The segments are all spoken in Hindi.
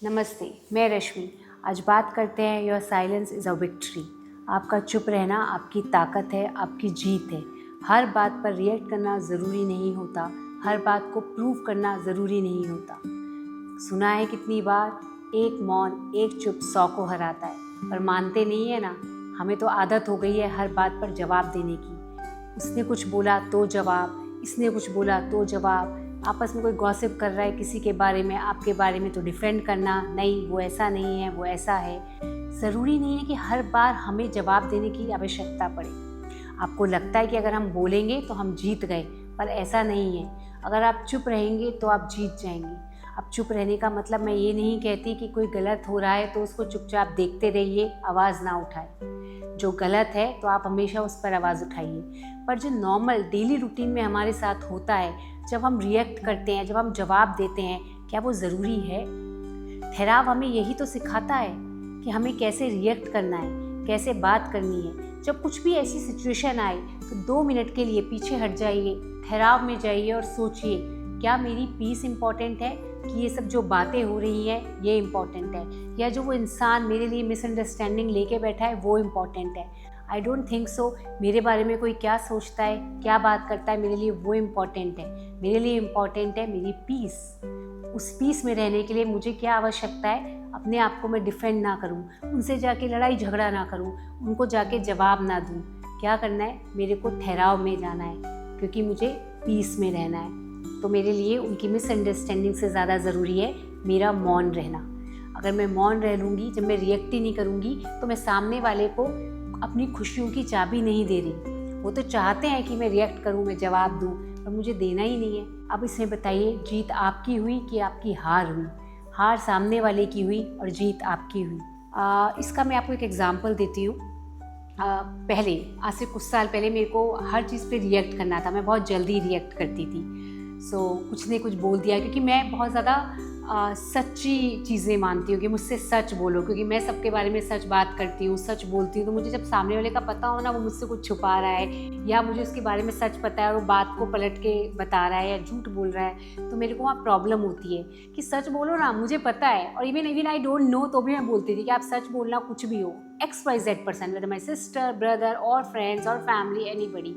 नमस्ते, मैं रश्मि। आज बात करते हैं your silence is a victory. आपका चुप रहना आपकी ताकत है, आपकी जीत है। हर बात पर रिएक्ट करना ज़रूरी नहीं होता, हर बात को प्रूव करना ज़रूरी नहीं होता। सुना है कितनी बार, एक मौन एक चुप 100 को हराता है, पर मानते नहीं है ना। हमें तो आदत हो गई है हर बात पर जवाब देने की। उसने कुछ बोला तो जवाब, इसने कुछ बोला तो जवाब। आपस में कोई गॉसिप कर रहा है किसी के बारे में, आपके बारे में, तो डिफेंड करना, नहीं वो ऐसा नहीं है, वो ऐसा है। ज़रूरी नहीं है कि हर बार हमें जवाब देने की आवश्यकता पड़े। आपको लगता है कि अगर हम बोलेंगे तो हम जीत गए, पर ऐसा नहीं है। अगर आप चुप रहेंगे तो आप जीत जाएंगे। अब चुप रहने का मतलब मैं ये नहीं कहती कि कोई गलत हो रहा है तो उसको चुपचाप देखते रहिए, आवाज़ ना उठाए। जो गलत है तो आप हमेशा उस पर आवाज़ उठाइए। पर जो नॉर्मल डेली रूटीन में हमारे साथ होता है, जब हम रिएक्ट करते हैं, जब हम जवाब देते हैं, क्या वो ज़रूरी है? ठहराव हमें यही तो सिखाता है कि हमें कैसे रिएक्ट करना है, कैसे बात करनी है। जब कुछ भी ऐसी सिचुएशन आए तो 2 मिनट के लिए पीछे हट जाइए, ठहराव में जाइए और सोचिए, क्या मेरी पीस इम्पॉर्टेंट है कि ये सब जो बातें हो रही हैं ये इम्पॉर्टेंट है, या जो वो इंसान मेरे लिए मिसअंडरस्टैंडिंग लेके बैठा है वो इम्पॉर्टेंट है। I don't think so. मेरे बारे में कोई क्या सोचता है, क्या बात करता है, मेरे लिए वो इम्पॉर्टेंट है। मेरे लिए इम्पॉर्टेंट है मेरी पीस। उस पीस में रहने के लिए मुझे क्या आवश्यकता है? अपने आप को मैं डिफेंड ना करूं, उनसे जाके लड़ाई झगड़ा ना करूं, उनको जाके जवाब ना दूं। क्या करना है? मेरे को ठहराव में जाना है, क्योंकि मुझे पीस में रहना है। तो मेरे लिए उनकी मिसअंडरस्टैंडिंग से ज़्यादा ज़रूरी है मेरा मौन रहना। अगर मैं मौन रह लूँगी, जब मैं रिएक्ट ही नहीं करूँगी, तो मैं सामने वाले को अपनी खुशियों की चाबी नहीं दे रही। वो तो चाहते हैं कि मैं रिएक्ट करूँ, मैं जवाब दूँ, पर मुझे देना ही नहीं है। अब इसमें बताइए, जीत आपकी हुई कि आपकी हार हुई? हार सामने वाले की हुई और जीत आपकी हुई। इसका मैं आपको एक एग्जाम्पल देती हूँ। पहले, आज से कुछ साल पहले, मेरे को हर चीज़ पे रिएक्ट करना था। मैं बहुत जल्दी रिएक्ट करती थी। कुछ ने कुछ बोल दिया, क्योंकि मैं बहुत ज़्यादा सच्ची चीज़ें मानती हूँ कि मुझसे सच बोलो, क्योंकि मैं सबके बारे में सच बात करती हूँ, सच बोलती हूँ। तो मुझे जब सामने वाले का पता हो ना वो मुझसे कुछ छुपा रहा है, या मुझे उसके बारे में सच पता है और वो बात को पलट के बता रहा है या झूठ बोल रहा है, तो मेरे को वहाँ प्रॉब्लम होती है कि सच बोलो ना, मुझे पता है। और इवन आई डोंट नो तो भी मैं बोलती थी कि आप सच बोलना, कुछ भी हो, XYZ person, whether my sister, brother और फ्रेंड्स और फैमिली, एनीबडी।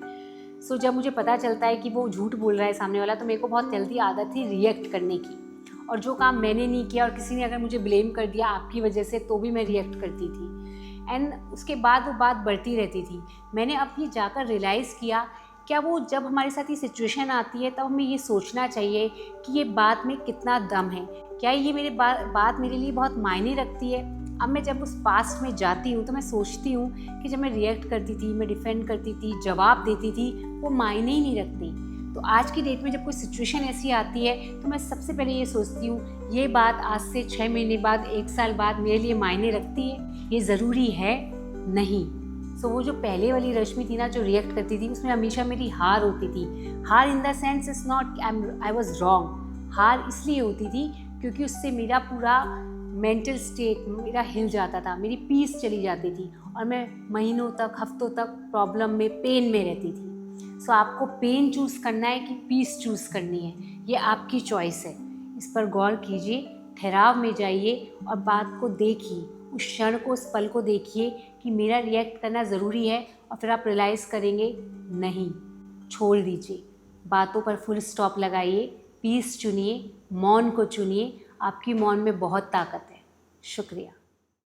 जब मुझे पता चलता है कि वो झूठ बोल रहा है सामने वाला, तो मेरे को बहुत जल्दी आदत थी रिएक्ट करने की। और जो काम मैंने नहीं किया और किसी ने अगर मुझे ब्लेम कर दिया आपकी वजह से, तो भी मैं रिएक्ट करती थी। एंड उसके बाद वो बात बढ़ती रहती थी। मैंने अब ये जाकर रियलाइज़ किया, क्या वो जब हमारे साथ ये सिचुएशन आती है तब हमें ये सोचना चाहिए कि ये बात में कितना दम है, क्या ये मेरे बात मेरे लिए बहुत मायने रखती है। अब मैं जब उस पास्ट में जाती हूँ तो मैं सोचती हूँ कि जब मैं रिएक्ट करती थी, मैं डिफेंड करती थी, जवाब देती थी, वो मायने ही नहीं रखती। तो आज की डेट में जब कोई सिचुएशन ऐसी आती है तो मैं सबसे पहले ये सोचती हूँ, ये बात आज से 6 महीने बाद, 1 साल बाद मेरे लिए मायने रखती है? ये ज़रूरी है? नहीं। वो जो पहले वाली रश्मि थी ना, जो रिएक्ट करती थी, उसमें हमेशा मेरी हार होती थी। हार in the sense is not I was wrong. हार इसलिए होती थी क्योंकि उससे मेरा पूरा मेंटल स्टेट मेरा हिल जाता था, मेरी पीस चली जाती थी और मैं महीनों तक, हफ्तों तक प्रॉब्लम में, पेन में रहती थी। आपको पेन चूज़ करना है कि पीस चूज़ करनी है, ये आपकी चॉइस है। इस पर गौर कीजिए, ठहराव में जाइए और बात को देखिए, उस क्षण को, उस पल को देखिए कि मेरा रिएक्ट करना ज़रूरी है, और फिर आप रियलाइज़ करेंगे नहीं, छोड़ दीजिए। बातों पर फुल स्टॉप लगाइए, पीस चुनिए, मौन को चुनिए। आपकी मौन में बहुत ताकत है। शुक्रिया।